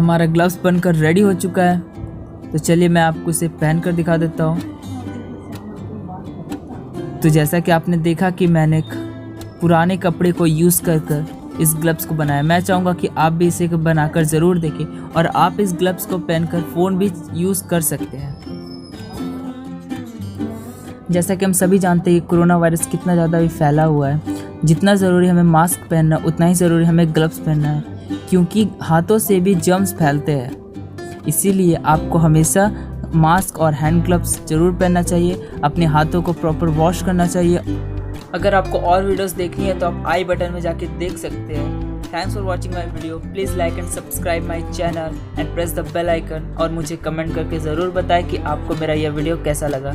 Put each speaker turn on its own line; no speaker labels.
हमारा ग्लव्स बनकर रेडी हो चुका है, तो चलिए मैं आपको इसे पहन कर दिखा देता हूँ। तो जैसा कि आपने देखा कि मैंने एक पुराने कपड़े को यूज़ कर इस ग्लव्स को बनाया। मैं चाहूँगा कि आप भी इसे बनाकर ज़रूर देखें और आप इस ग्लव्स को पहनकर फ़ोन भी यूज़ कर सकते हैं। जैसा कि हम सभी जानते हैं कि कोरोना वायरस कितना ज़्यादा भी फैला हुआ है। जितना ज़रूरी हमें मास्क पहनना उतना ही ज़रूरी हमें ग्लव्स पहनना है, क्योंकि हाथों से भी जर्म्स फैलते हैं। इसीलिए आपको हमेशा मास्क और हैंड ग्लव्स ज़रूर पहनना चाहिए। अपने हाथों को प्रॉपर वॉश करना चाहिए। अगर आपको और वीडियोस देखनी है तो आप आई बटन में जाके देख सकते हैं। Thanks for watching my video. Please like and subscribe my channel and press the bell icon. और मुझे कमेंट करके ज़रूर बताएं कि आपको मेरा यह वीडियो कैसा लगा।